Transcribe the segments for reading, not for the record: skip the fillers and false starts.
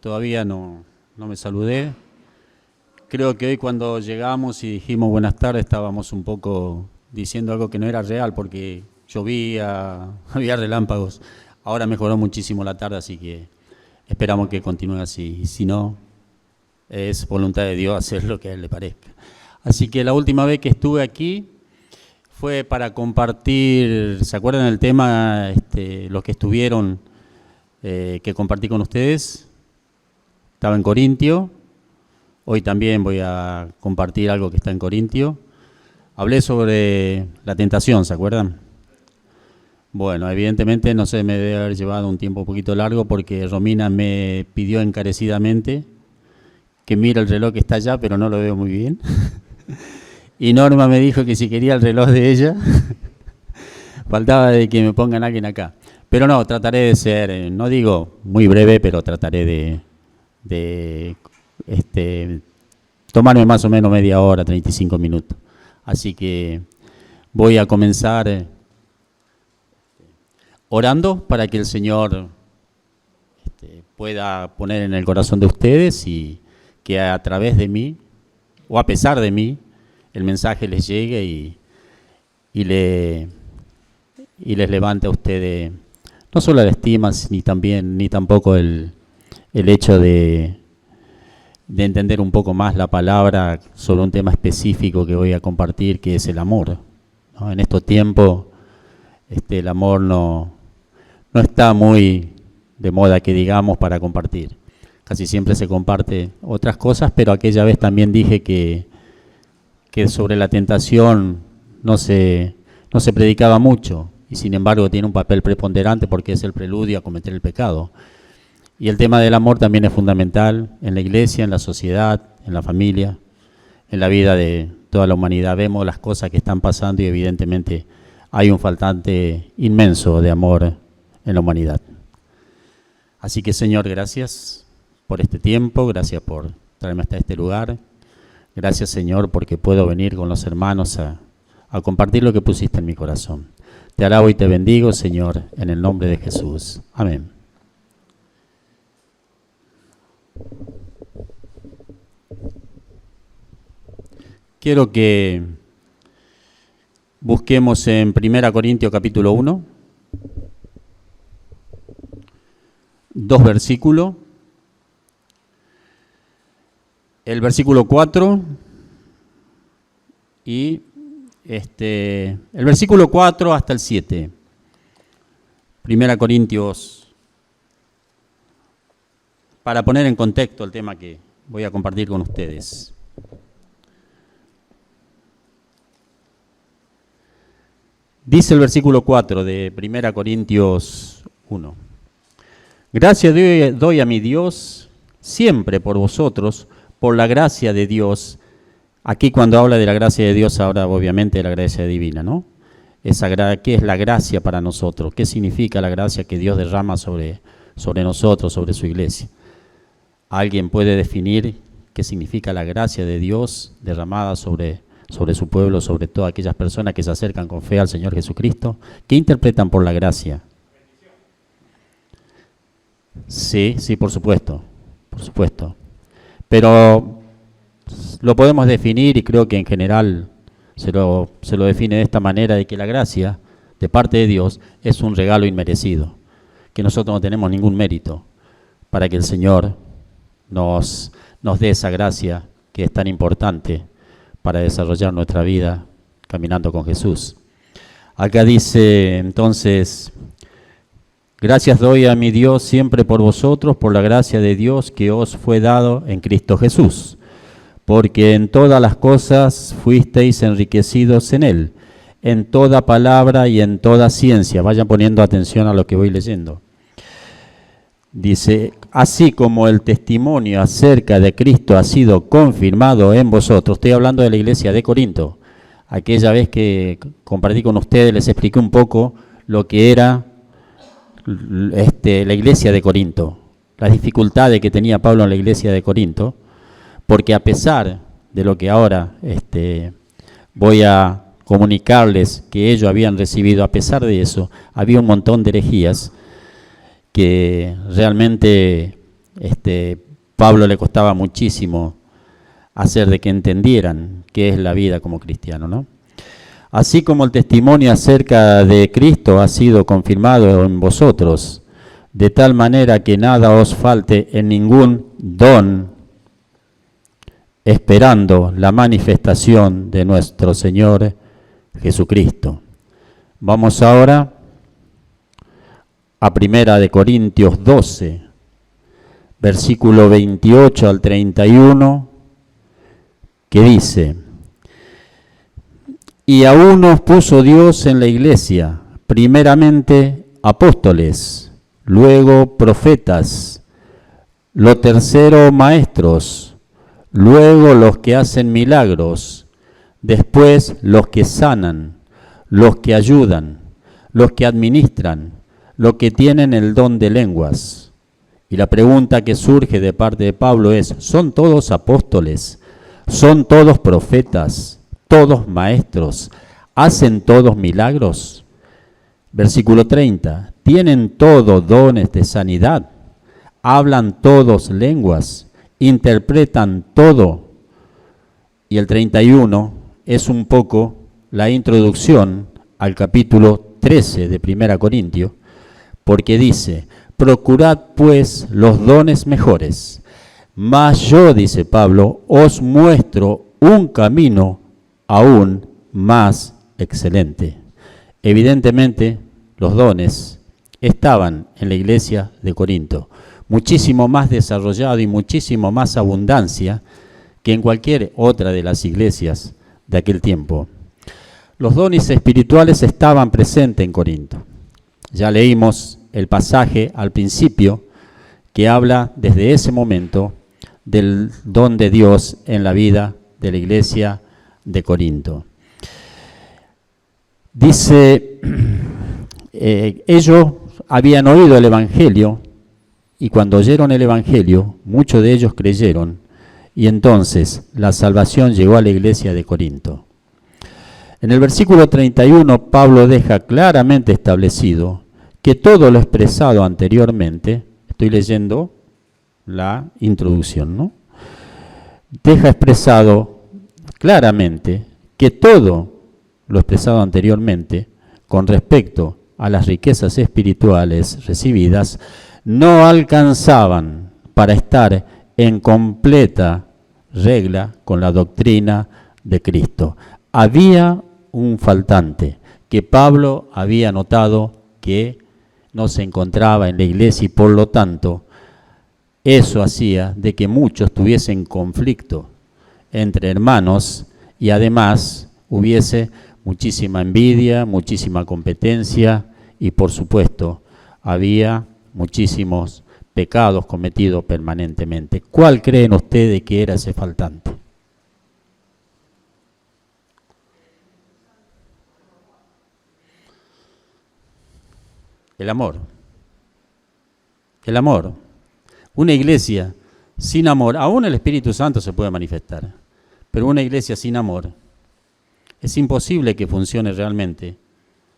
Todavía no me saludé. Creo que hoy cuando llegamos y dijimos buenas tardes estábamos un poco diciendo algo que no era real porque llovía, había relámpagos. Ahora mejoró muchísimo la tarde, así que esperamos que continúe así. Y si no, es voluntad de Dios hacer lo que a Él le parezca. Así que la última vez que estuve aquí fue para compartir, ¿se acuerdan del tema? Los que estuvieron, que compartí con ustedes. Estaba en Corintio. Hoy también voy a compartir algo que está en Corintio. Hablé sobre la tentación, ¿se acuerdan? Bueno, evidentemente no sé, me debe haber llevado un tiempo un poquito largo porque Romina me pidió encarecidamente que mire el reloj que está allá, pero no lo veo muy bien. Y Norma me dijo que si quería el reloj de ella, faltaba de que me pongan alguien acá. Pero no, trataré de ser, no digo muy breve, pero trataré de tomarme más o menos media hora, 35 minutos. Así que voy a comenzar orando para que el Señor pueda poner en el corazón de ustedes y que a través de mí, o a pesar de mí, el mensaje les llegue y les levante a ustedes no solo la estima, ni tampoco el hecho de entender un poco más la palabra sobre un tema específico que voy a compartir, que es el amor, ¿no? En estos tiempos el amor no está muy de moda, que digamos, para compartir. Casi siempre se comparte otras cosas, pero aquella vez también dije que sobre la tentación no se predicaba mucho, y sin embargo tiene un papel preponderante porque es el preludio a cometer el pecado. Y el tema del amor también es fundamental en la iglesia, en la sociedad, en la familia, en la vida de toda la humanidad. Vemos las cosas que están pasando y evidentemente hay un faltante inmenso de amor en la humanidad. Así que, Señor, gracias por este tiempo, gracias por traerme hasta este lugar. Gracias, Señor, porque puedo venir con los hermanos a compartir lo que pusiste en mi corazón. Te alabo y te bendigo, Señor, en el nombre de Jesús. Amén. Quiero que busquemos en 1 Corintios capítulo 1, 2 versículos. El versículo 4 y el versículo 4 hasta el 7. 1 Corintios, para poner en contexto el tema que voy a compartir con ustedes. Dice el versículo 4 de 1 Corintios 1. Gracias doy a mi Dios siempre por vosotros, por la gracia de Dios. Aquí cuando habla de la gracia de Dios, habla obviamente de la gracia divina, ¿no? ¿Qué es la gracia para nosotros? ¿Qué significa la gracia que Dios derrama sobre nosotros, sobre su iglesia? ¿Alguien puede definir qué significa la gracia de Dios derramada sobre su pueblo, sobre todas aquellas personas que se acercan con fe al Señor Jesucristo? ¿Qué interpretan por la gracia? Sí, por supuesto. Pero lo podemos definir, y creo que en general se lo define de esta manera, de que la gracia de parte de Dios es un regalo inmerecido, que nosotros no tenemos ningún mérito para que el Señor nos dé esa gracia que es tan importante para desarrollar nuestra vida caminando con Jesús. Acá dice entonces: gracias doy a mi Dios siempre por vosotros, por la gracia de Dios que os fue dado en Cristo Jesús, porque en todas las cosas fuisteis enriquecidos en Él, en toda palabra y en toda ciencia. Vayan poniendo atención a lo que voy leyendo. Dice: así como el testimonio acerca de Cristo ha sido confirmado en vosotros. Estoy hablando de la iglesia de Corinto. Aquella vez que compartí con ustedes, les expliqué un poco lo que era la iglesia de Corinto, las dificultades que tenía Pablo en la iglesia de Corinto, porque a pesar de lo que ahora voy a comunicarles que ellos habían recibido, a pesar de eso, había un montón de herejías que realmente Pablo le costaba muchísimo hacer de que entendieran qué es la vida como cristiano, ¿no? Así como el testimonio acerca de Cristo ha sido confirmado en vosotros, de tal manera que nada os falte en ningún don, esperando la manifestación de nuestro Señor Jesucristo. Vamos ahora a 1 Corintios 12, versículo 28 al 31, que dice: y a unos puso Dios en la iglesia, primeramente apóstoles, luego profetas, lo tercero maestros, luego los que hacen milagros, después los que sanan, los que ayudan, los que administran, los que tienen el don de lenguas. Y la pregunta que surge de parte de Pablo es: ¿son todos apóstoles? ¿Son todos profetas? ¿Todos maestros? ¿Hacen todos milagros? Versículo 30. ¿Tienen todos dones de sanidad? ¿Hablan todos lenguas? ¿Interpretan todo? Y el 31 es un poco la introducción al capítulo 13 de 1 Corintios, porque dice: procurad pues los dones mejores, mas yo, dice Pablo, os muestro un camino aún más excelente. Evidentemente, los dones estaban en la iglesia de Corinto, muchísimo más desarrollado y muchísimo más abundancia que en cualquier otra de las iglesias de aquel tiempo. Los dones espirituales estaban presentes en Corinto. Ya leímos el pasaje al principio que habla desde ese momento del don de Dios en la vida de la iglesia de Corinto. Dice, ellos habían oído el Evangelio, y cuando oyeron el Evangelio, muchos de ellos creyeron, y entonces la salvación llegó a la iglesia de Corinto. En el versículo 31, Pablo deja claramente establecido que todo lo expresado anteriormente, estoy leyendo la introducción, ¿no? Deja expresado claramente que todo lo expresado anteriormente con respecto a las riquezas espirituales recibidas no alcanzaban para estar en completa regla con la doctrina de Cristo. Había un faltante que Pablo había notado que no se encontraba en la iglesia, y por lo tanto eso hacía de que muchos tuviesen conflicto entre hermanos, y además hubiese muchísima envidia, muchísima competencia, y por supuesto había muchísimos pecados cometidos permanentemente. ¿Cuál creen ustedes que era ese faltante? El amor. El amor. Una iglesia sin amor, aún el Espíritu Santo se puede manifestar, pero una iglesia sin amor es imposible que funcione realmente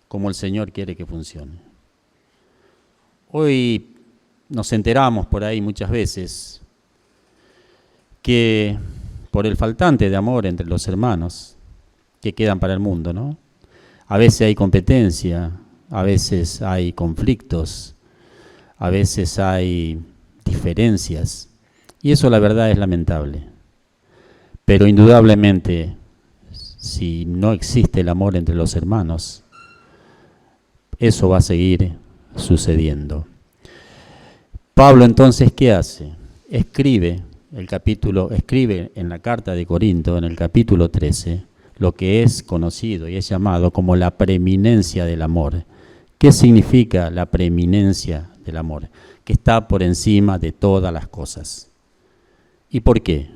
como el Señor quiere que funcione. Hoy nos enteramos por ahí muchas veces que por el faltante de amor entre los hermanos que quedan para el mundo, ¿no? A veces hay competencia, a veces hay conflictos, a veces hay diferencias, y eso la verdad es lamentable. Pero indudablemente, si no existe el amor entre los hermanos, eso va a seguir sucediendo. Pablo entonces, ¿qué hace? Escribe en la carta de Corinto, en el capítulo 13, lo que es conocido y es llamado como la preeminencia del amor. ¿Qué significa la preeminencia del amor? Que está por encima de todas las cosas. ¿Y por qué?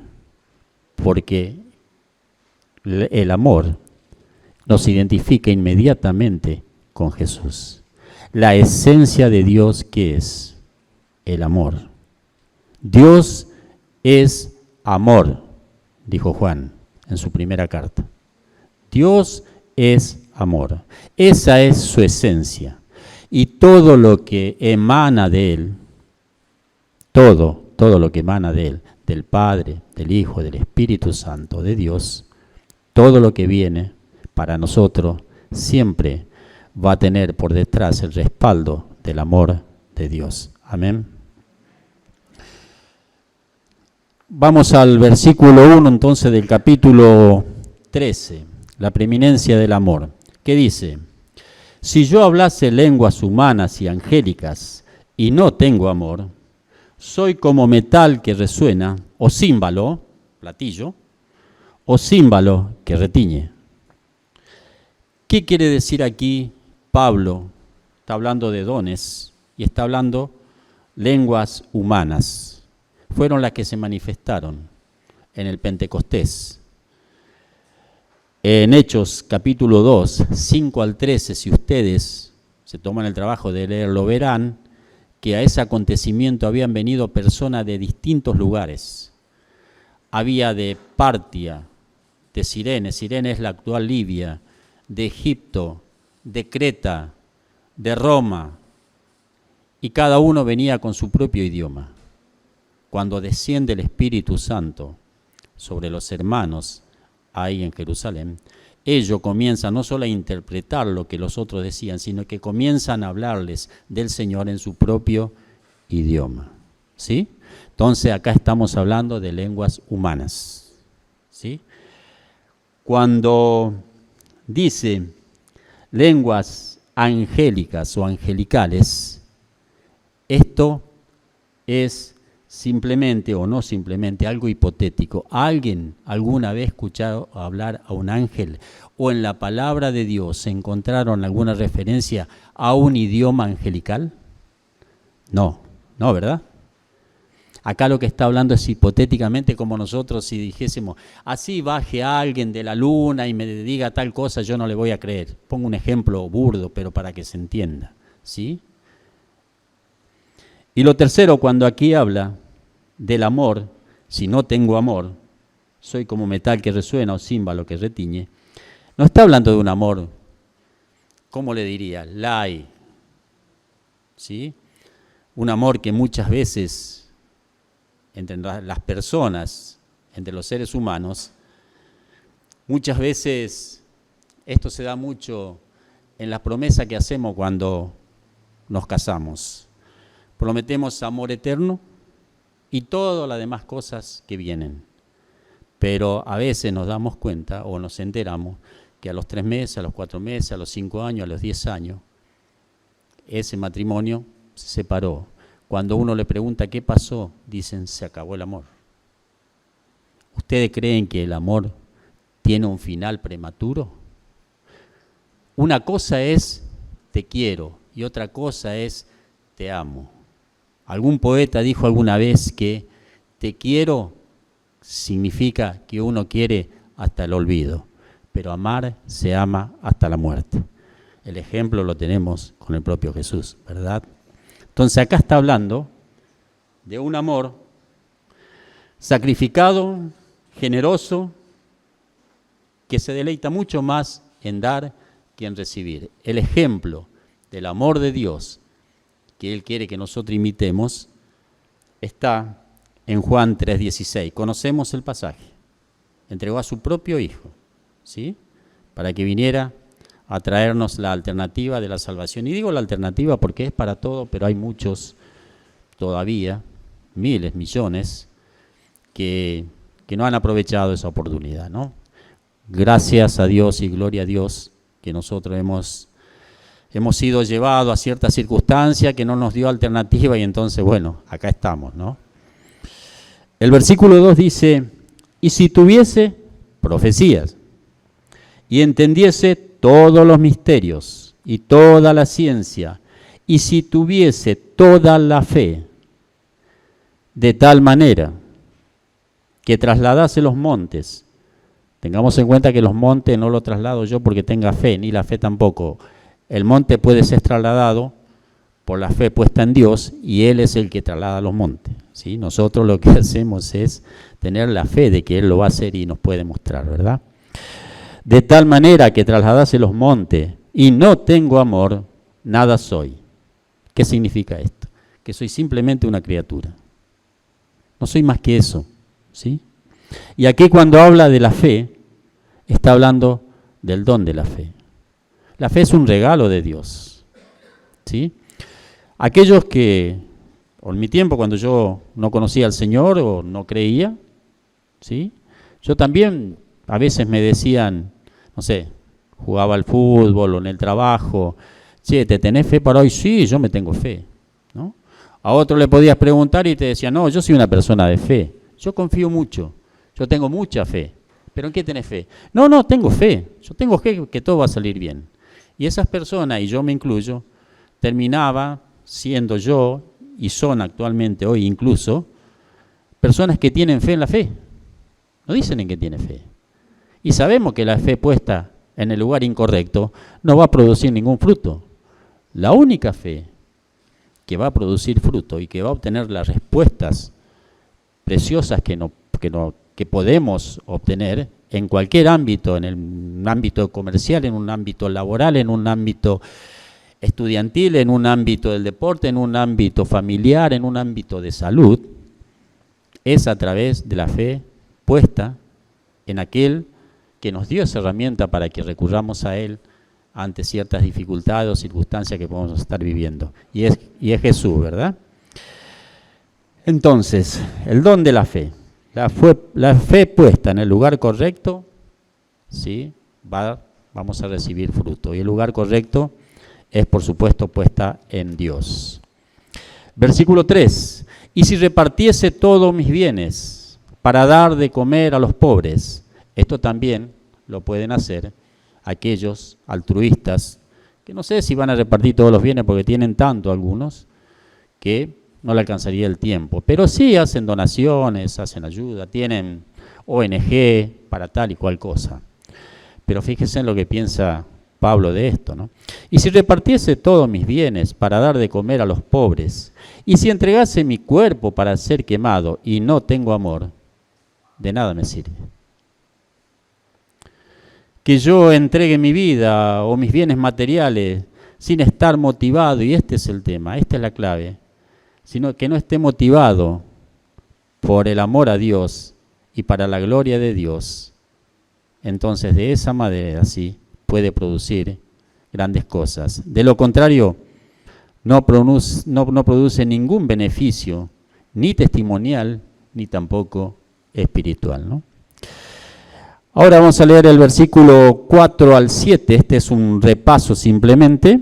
Porque el amor nos identifica inmediatamente con Jesús. La esencia de Dios, ¿qué es? El amor. Dios es amor, dijo Juan en su primera carta. Dios es amor. Esa es su esencia. Y todo lo que emana de Él, todo todo lo que emana de Él, del Padre, del Hijo, del Espíritu Santo, de Dios, todo lo que viene para nosotros siempre va a tener por detrás el respaldo del amor de Dios. Amén. Vamos al versículo 1 entonces del capítulo 13, la preeminencia del amor, que dice: si yo hablase lenguas humanas y angélicas y no tengo amor, soy como metal que resuena, o címbalo, platillo, o címbalo que retiñe. ¿Qué quiere decir aquí Pablo? Está hablando de dones y está hablando lenguas humanas. Fueron las que se manifestaron en el Pentecostés. En Hechos capítulo 2, 5 al 13, si ustedes se toman el trabajo de leerlo, verán que a ese acontecimiento habían venido personas de distintos lugares. Había de Partia, de Cirene, Cirene es la actual Libia, de Egipto, de Creta, de Roma, y cada uno venía con su propio idioma. Cuando desciende el Espíritu Santo sobre los hermanos ahí en Jerusalén, ellos comienzan no solo a interpretar lo que los otros decían, sino que comienzan a hablarles del Señor en su propio idioma. ¿Sí? Entonces acá estamos hablando de lenguas humanas. ¿Sí? Cuando dice lenguas angélicas o angelicales, esto es simplemente o no simplemente algo hipotético. ¿Alguien alguna vez escuchado hablar a un ángel o en la palabra de Dios se encontraron alguna referencia a un idioma angelical? No, ¿verdad? Acá lo que está hablando es hipotéticamente, como nosotros si dijésemos, así baje a alguien de la luna y me diga tal cosa, yo no le voy a creer. Pongo un ejemplo burdo, pero para que se entienda, ¿sí? Y lo tercero, cuando aquí habla del amor, si no tengo amor, soy como metal que resuena o címbalo que retiñe, no está hablando de un amor, ¿cómo le diría? Lai, ¿sí? Un amor que muchas veces entre las personas, entre los seres humanos, muchas veces esto se da mucho en las promesas que hacemos cuando nos casamos. Prometemos amor eterno y todas las demás cosas que vienen. Pero a veces nos damos cuenta o nos enteramos que a los 3 meses, a los 4 meses, a los 5 años, a los 10 años, ese matrimonio se separó. Cuando uno le pregunta qué pasó, dicen se acabó el amor. ¿Ustedes creen que el amor tiene un final prematuro? Una cosa es te quiero y otra cosa es te amo. Algún poeta dijo alguna vez que te quiero significa que uno quiere hasta el olvido, pero amar se ama hasta la muerte. El ejemplo lo tenemos con el propio Jesús, ¿verdad? Entonces acá está hablando de un amor sacrificado, generoso, que se deleita mucho más en dar que en recibir. El ejemplo del amor de Dios que Él quiere que nosotros imitemos, está en Juan 3:16. Conocemos el pasaje. Entregó a su propio Hijo, ¿sí? Para que viniera a traernos la alternativa de la salvación. Y digo la alternativa porque es para todo, pero hay muchos todavía, miles, millones, que no han aprovechado esa oportunidad, ¿no? Gracias a Dios y gloria a Dios que nosotros hemos sido llevados a cierta circunstancia que no nos dio alternativa y entonces, bueno, acá estamos, ¿no? El versículo 2 dice, y si tuviese profecías y entendiese todos los misterios y toda la ciencia, y si tuviese toda la fe, de tal manera que trasladase los montes. Tengamos en cuenta que los montes no los traslado yo porque tenga fe, ni la fe tampoco. El monte puede ser trasladado por la fe puesta en Dios y Él es el que traslada los montes, ¿sí? Nosotros lo que hacemos es tener la fe de que Él lo va a hacer y nos puede mostrar, ¿verdad? De tal manera que trasladase los montes y no tengo amor, nada soy. ¿Qué significa esto? Que soy simplemente una criatura. No soy más que eso, ¿sí? Y aquí cuando habla de la fe, está hablando del don de la fe. La fe es un regalo de Dios, ¿sí? Aquellos que, en mi tiempo, cuando yo no conocía al Señor o no creía, ¿sí? Yo también, a veces me decían, no sé, jugaba al fútbol o en el trabajo, che, ¿te tenés fe para hoy? Sí, yo me tengo fe, ¿no? A otro le podías preguntar y te decía, no, yo soy una persona de fe, yo confío mucho, yo tengo mucha fe. ¿Pero en qué tenés fe? No, tengo fe, yo tengo fe que todo va a salir bien. Y esas personas, y yo me incluyo, terminaba siendo yo, y son actualmente hoy incluso, personas que tienen fe en la fe. No dicen en qué tiene fe. Y sabemos que la fe puesta en el lugar incorrecto no va a producir ningún fruto. La única fe que va a producir fruto y que va a obtener las respuestas preciosas que podemos obtener en cualquier ámbito, en un ámbito comercial, en un ámbito laboral, en un ámbito estudiantil, en un ámbito del deporte, en un ámbito familiar, en un ámbito de salud, es a través de la fe puesta en aquel que nos dio esa herramienta para que recurramos a Él ante ciertas dificultades o circunstancias que podemos estar viviendo. Y es Jesús, ¿verdad? Entonces, el don de la fe. La fe puesta en el lugar correcto, ¿sí? Vamos a recibir fruto. Y el lugar correcto es, por supuesto, puesta en Dios. Versículo 3. Y si repartiese todos mis bienes para dar de comer a los pobres, esto también lo pueden hacer aquellos altruistas, que no sé si van a repartir todos los bienes porque tienen tanto algunos, que no le alcanzaría el tiempo, pero sí hacen donaciones, hacen ayuda, tienen ONG para tal y cual cosa. Pero fíjense en lo que piensa Pablo de esto, ¿no? Y si repartiese todos mis bienes para dar de comer a los pobres, y si entregase mi cuerpo para ser quemado y no tengo amor, de nada me sirve. Que yo entregue mi vida o mis bienes materiales sin estar motivado, y este es el tema, esta es la clave, sino que no esté motivado por el amor a Dios y para la gloria de Dios, entonces de esa manera sí puede producir grandes cosas. De lo contrario, no produce ningún beneficio, ni testimonial, ni tampoco espiritual, ¿no? Ahora vamos a leer el versículo 4 al 7, este es un repaso simplemente,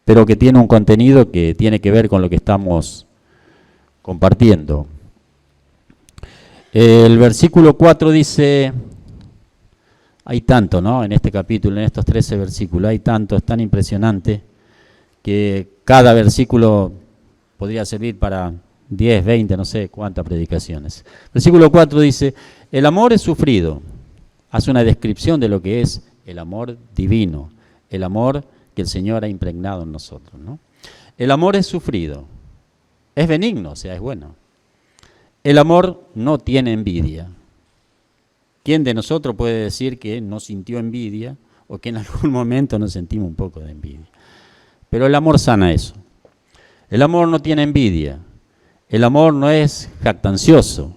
pero que tiene un contenido que tiene que ver con lo que estamos compartiendo. El versículo 4 dice, hay tanto, ¿no? En este capítulo, en estos 13 versículos, hay tanto, es tan impresionante, que cada versículo podría servir para 10, 20, no sé cuántas predicaciones. Versículo 4 dice, el amor es sufrido. Hace una descripción de lo que es el amor divino, el amor que el Señor ha impregnado en nosotros, ¿no? El amor es sufrido, es benigno, o sea, es bueno. El amor no tiene envidia. ¿Quién de nosotros puede decir que no sintió envidia o que en algún momento nos sentimos un poco de envidia? Pero el amor sana eso. El amor no tiene envidia. El amor no es jactancioso.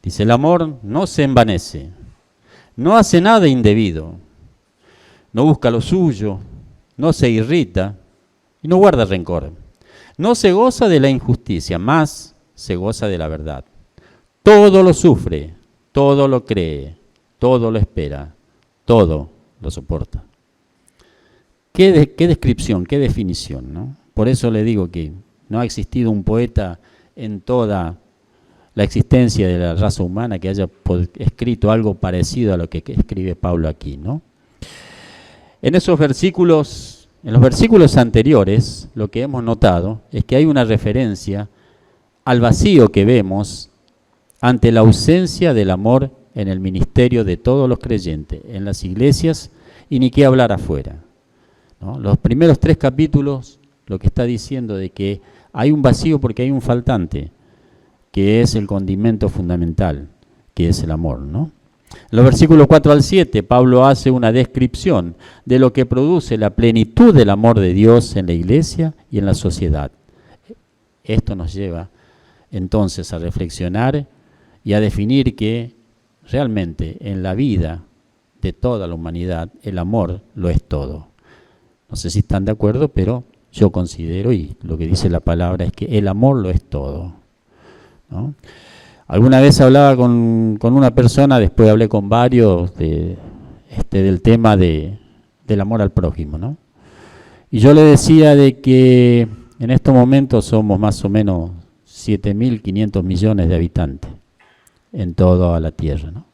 Dice, el amor no se envanece, no hace nada indebido, no busca lo suyo, no se irrita y no guarda rencor. No se goza de la injusticia, más se goza de la verdad. Todo lo sufre, todo lo cree, todo lo espera, todo lo soporta. ¿Qué descripción, qué definición, ¿no? Por eso le digo que no ha existido un poeta en toda la existencia de la raza humana que haya escrito algo parecido a lo que escribe Pablo aquí, ¿no? En los versículos anteriores, lo que hemos notado es que hay una referencia al vacío que vemos ante la ausencia del amor en el ministerio de todos los creyentes, en las iglesias y ni qué hablar afuera, ¿no? Los primeros 3 capítulos lo que está diciendo de que hay un vacío porque hay un faltante, que es el condimento fundamental, que es el amor, ¿no? En los versículos 4 al 7, Pablo hace una descripción de lo que produce la plenitud del amor de Dios en la iglesia y en la sociedad. Esto nos lleva entonces a reflexionar y a definir que realmente en la vida de toda la humanidad el amor lo es todo. No sé si están de acuerdo, pero yo considero, y lo que dice la palabra es que el amor lo es todo, ¿no? Alguna vez hablaba con una persona, después hablé con varios del tema del amor al prójimo, ¿no? Y yo le decía de que en estos momentos somos más o menos 7.500 millones de habitantes en toda la Tierra, ¿no?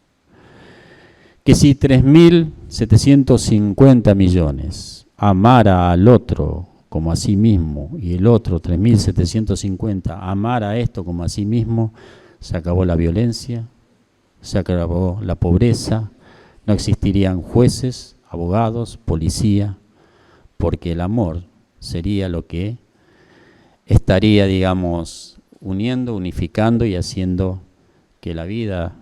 Que si 3.750 millones amara al otro como a sí mismo y el otro 3.750 amara a esto como a sí mismo, se acabó la violencia, se acabó la pobreza, no existirían jueces, abogados, policía, porque el amor sería lo que estaría, digamos, uniendo, unificando y haciendo que la vida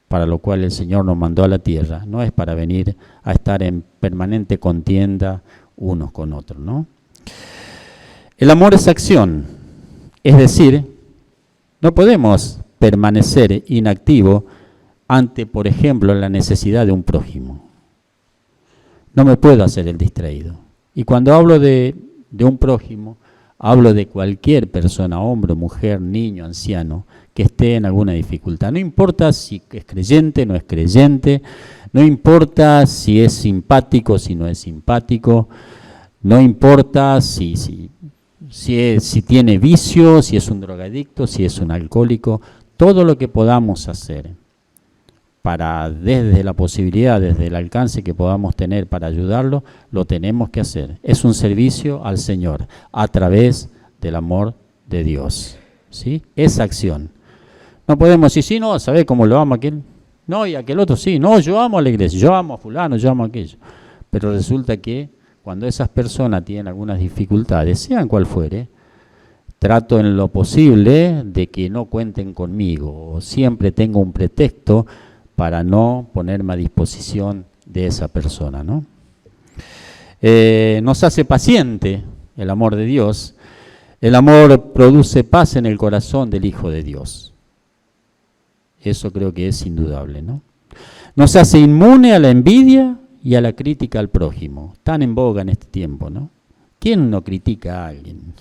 para lo cual el Señor nos mandó a la tierra no es para venir a estar en permanente contienda unos con otros, ¿no? El amor es acción, es decir, no podemos permanecer inactivos ante, por ejemplo, la necesidad de un prójimo. No me puedo hacer el distraído. Y cuando hablo de un prójimo, hablo de cualquier persona, hombre, mujer, niño, anciano, que esté en alguna dificultad. No importa si es creyente, no es creyente, no importa si es simpático, si no es simpático, no importa si tiene vicio, si es un drogadicto, si es un alcohólico, todo lo que podamos hacer para, desde la posibilidad, desde el alcance que podamos tener para ayudarlo, lo tenemos que hacer. Es un servicio al Señor a través del amor de Dios, ¿sí? Es acción. No podemos decir, sí, no, ¿sabés cómo lo amo a aquel? No, y aquel otro sí, no, yo amo a la iglesia, yo amo a fulano, yo amo a aquello. Pero resulta que cuando esas personas tienen algunas dificultades, sean cual fuere, trato en lo posible de que no cuenten conmigo, o siempre tengo un pretexto para no ponerme a disposición de esa persona, ¿no? Nos hace paciente el amor de Dios. El amor produce paz en el corazón del Hijo de Dios. Eso creo que es indudable, ¿no? Nos hace inmune a la envidia y a la crítica al prójimo, tan en boga en este tiempo, ¿no? ¿Quién no critica a alguien?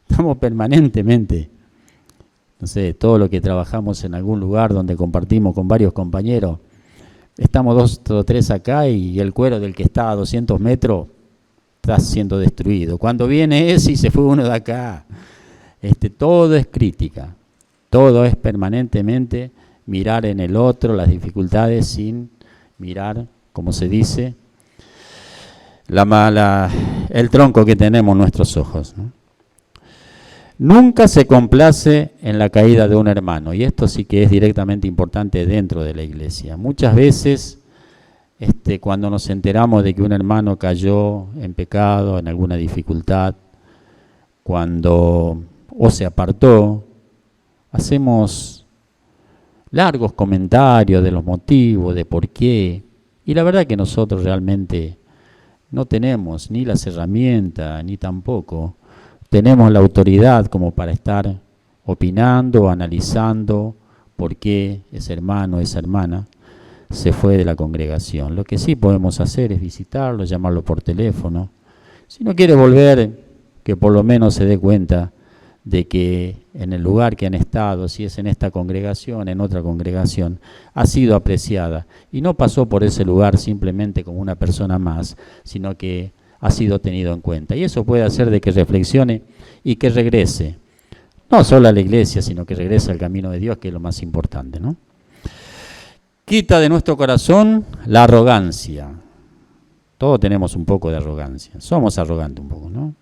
Estamos permanentemente, no sé, todo lo que trabajamos en algún lugar donde compartimos con varios compañeros, estamos 2 o 3 acá y el cuero del que está a 200 metros está siendo destruido. Cuando viene ese y se fue uno de acá, todo es crítica, todo es permanentemente mirar en el otro las dificultades sin mirar, como se dice, el tronco que tenemos en nuestros ojos, ¿no? Nunca se complace en la caída de un hermano, y esto sí que es directamente importante dentro de la iglesia. Muchas veces, cuando nos enteramos de que un hermano cayó en pecado, en alguna dificultad, o se apartó, hacemos largos comentarios de los motivos, de por qué, y la verdad que nosotros realmente no tenemos ni las herramientas, ni tampoco tenemos la autoridad como para estar opinando, analizando por qué ese hermano, esa hermana se fue de la congregación. Lo que sí podemos hacer es visitarlo, llamarlo por teléfono. Si no quiere volver, que por lo menos se dé cuenta de que en el lugar que han estado, si es en esta congregación, en otra congregación, ha sido apreciada y no pasó por ese lugar simplemente como una persona más, sino que ha sido tenido en cuenta. Y eso puede hacer de que reflexione y que regrese, no solo a la iglesia, sino que regrese al camino de Dios, que es lo más importante, ¿no? Quita de nuestro corazón la arrogancia. Todos tenemos un poco de arrogancia, somos arrogantes un poco, ¿no?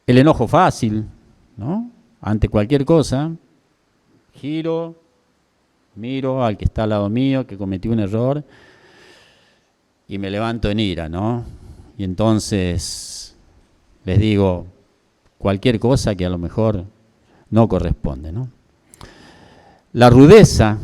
El enojo fácil, ¿no? Ante cualquier cosa, giro, miro al que está al lado mío, que cometió un error, y me levanto en ira, ¿no? Y entonces les digo cualquier cosa que a lo mejor no corresponde, ¿no? La rudeza,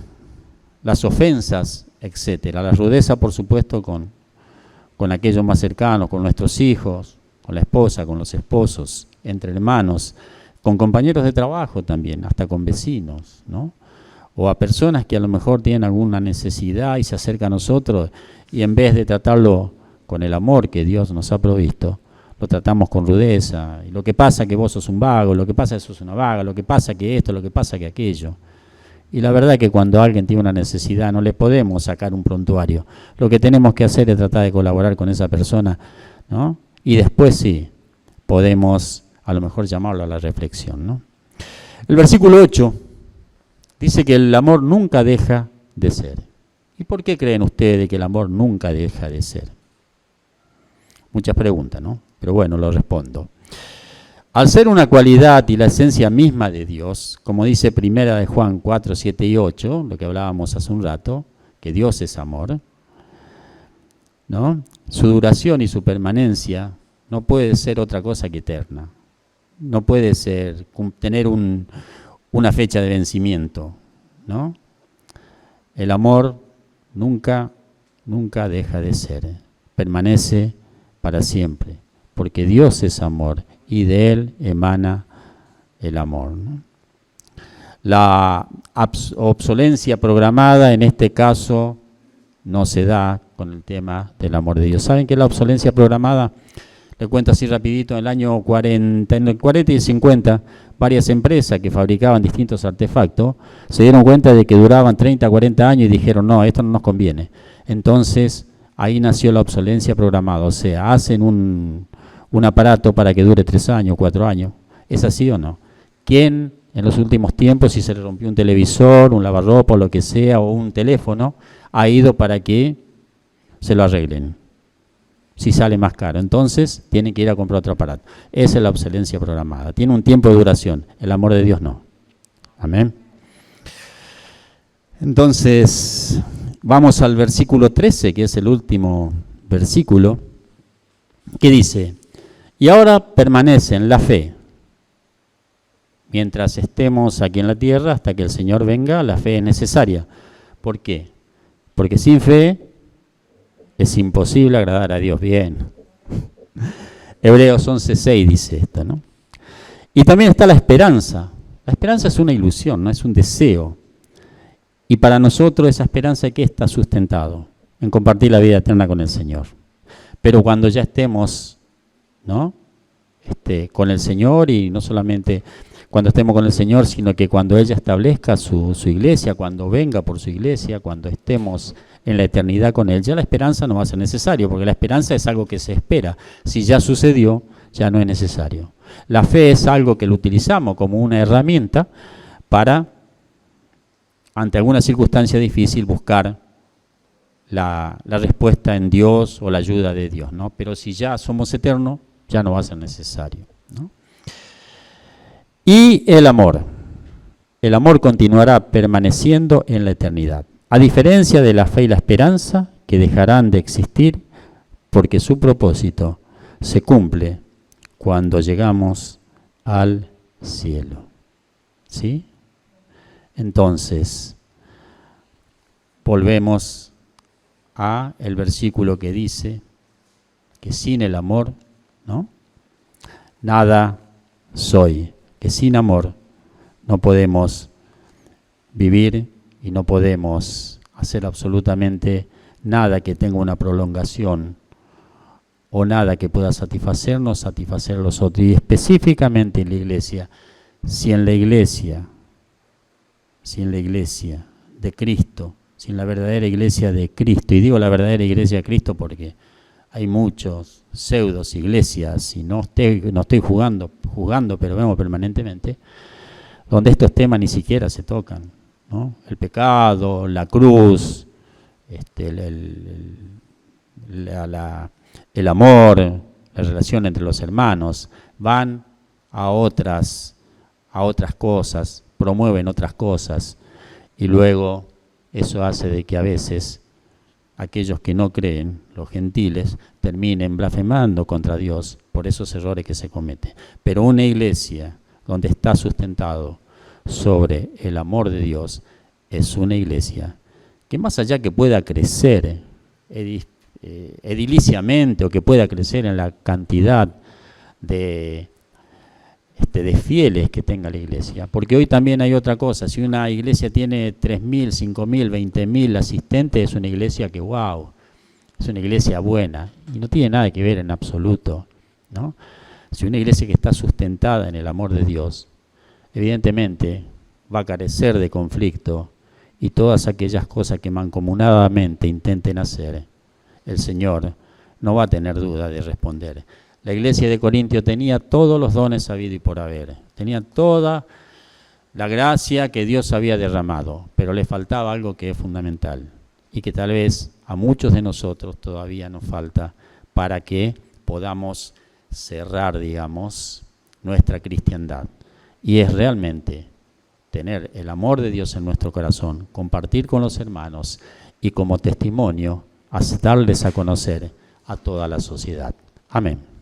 las ofensas, etcétera. La rudeza, por supuesto, con aquellos más cercanos, con nuestros hijos, con la esposa, con los esposos, entre hermanos, con compañeros de trabajo también, hasta con vecinos, ¿no? O a personas que a lo mejor tienen alguna necesidad y se acercan a nosotros y en vez de tratarlo con el amor que Dios nos ha provisto, lo tratamos con rudeza. Y lo que pasa es que vos sos un vago, lo que pasa es que sos una vaga, lo que pasa es que esto, lo que pasa es que aquello. Y la verdad es que cuando alguien tiene una necesidad no le podemos sacar un prontuario. Lo que tenemos que hacer es tratar de colaborar con esa persona, ¿no? Y después sí, podemos a lo mejor llamarlo a la reflexión, ¿no? El versículo 8 dice que el amor nunca deja de ser. ¿Y por qué creen ustedes que el amor nunca deja de ser? Muchas preguntas, ¿no? Pero bueno, lo respondo. Al ser una cualidad y la esencia misma de Dios, como dice Primera de Juan 4, 7 y 8, lo que hablábamos hace un rato, que Dios es amor, ¿no? Su duración y su permanencia no puede ser otra cosa que eterna. No puede ser tener una fecha de vencimiento, ¿no? El amor nunca deja de ser, permanece para siempre, porque Dios es amor y de Él emana el amor, ¿no? La obsolencia programada en este caso no se da con el tema del amor de Dios. ¿Saben qué es la obsolencia programada? Le cuento así rapidito, en el año 40, en el 40 y el 50, varias empresas que fabricaban distintos artefactos se dieron cuenta de que duraban 30, 40 años y dijeron, no, esto no nos conviene. Entonces, ahí nació la obsolencia programada, o sea, hacen un aparato para que dure 3 años, 4 años. ¿Es así o no? ¿Quién en los últimos tiempos, si se le rompió un televisor, un lavarropa o lo que sea, o un teléfono, ha ido para que se lo arreglen? Si sale más caro, entonces tienen que ir a comprar otro aparato. Esa es la obsolencia programada. Tiene un tiempo de duración. El amor de Dios no. Amén. Entonces, vamos al versículo 13, que es el último versículo, que dice, y ahora permanecen la fe. Mientras estemos aquí en la tierra, hasta que el Señor venga, la fe es necesaria. ¿Por qué? Porque sin fe es imposible agradar a Dios. Bien. Hebreos 11:6 dice esto, ¿no? Y también está la esperanza. La esperanza es una ilusión, no es un deseo. Y para nosotros esa esperanza que está sustentado en compartir la vida eterna con el Señor. Pero cuando ya estemos, ¿no? Con el Señor, y no solamente cuando estemos con el Señor, sino que cuando Él ya establezca su iglesia, cuando venga por su iglesia, cuando estemos en la eternidad con Él, ya la esperanza no va a ser necesario, porque la esperanza es algo que se espera. Si ya sucedió, ya no es necesario. La fe es algo que lo utilizamos como una herramienta para, ante alguna circunstancia difícil, buscar la respuesta en Dios o la ayuda de Dios, ¿no? Pero si ya somos eternos, ya no va a ser necesario, ¿no? Y el amor continuará permaneciendo en la eternidad, a diferencia de la fe y la esperanza, que dejarán de existir porque su propósito se cumple cuando llegamos al cielo. ¿Sí? Entonces, volvemos a el versículo que dice que sin el amor, ¿no? Nada soy. Que sin amor no podemos vivir y no podemos hacer absolutamente nada que tenga una prolongación o nada que pueda satisfacernos, satisfacer a los otros. Y específicamente en la iglesia, si en la iglesia de Cristo, sin la verdadera iglesia de Cristo, y digo la verdadera iglesia de Cristo porque hay muchos pseudos iglesias, y no estoy jugando, pero vemos permanentemente, donde estos temas ni siquiera se tocan, ¿no? El pecado, la cruz, el amor, la relación entre los hermanos, van a otras cosas, promueven otras cosas, y luego eso hace de que a veces aquellos que no creen, los gentiles, terminen blasfemando contra Dios por esos errores que se cometen. Pero una iglesia donde está sustentado sobre el amor de Dios es una iglesia que, más allá que pueda crecer ediliciamente o que pueda crecer en la cantidad de de fieles que tenga la iglesia. Porque hoy también hay otra cosa, si una iglesia tiene 3.000, 5.000, 20.000 asistentes, es una iglesia que, wow, es una iglesia buena, y no tiene nada que ver en absoluto, ¿no? Si una iglesia que está sustentada en el amor de Dios, evidentemente va a carecer de conflicto, y todas aquellas cosas que mancomunadamente intenten hacer, el Señor no va a tener duda de responder. La iglesia de Corintio tenía todos los dones habidos y por haber, tenía toda la gracia que Dios había derramado, pero le faltaba algo que es fundamental y que tal vez a muchos de nosotros todavía nos falta para que podamos cerrar, digamos, nuestra cristiandad. Y es realmente tener el amor de Dios en nuestro corazón, compartir con los hermanos y como testimonio darles a conocer a toda la sociedad. Amén.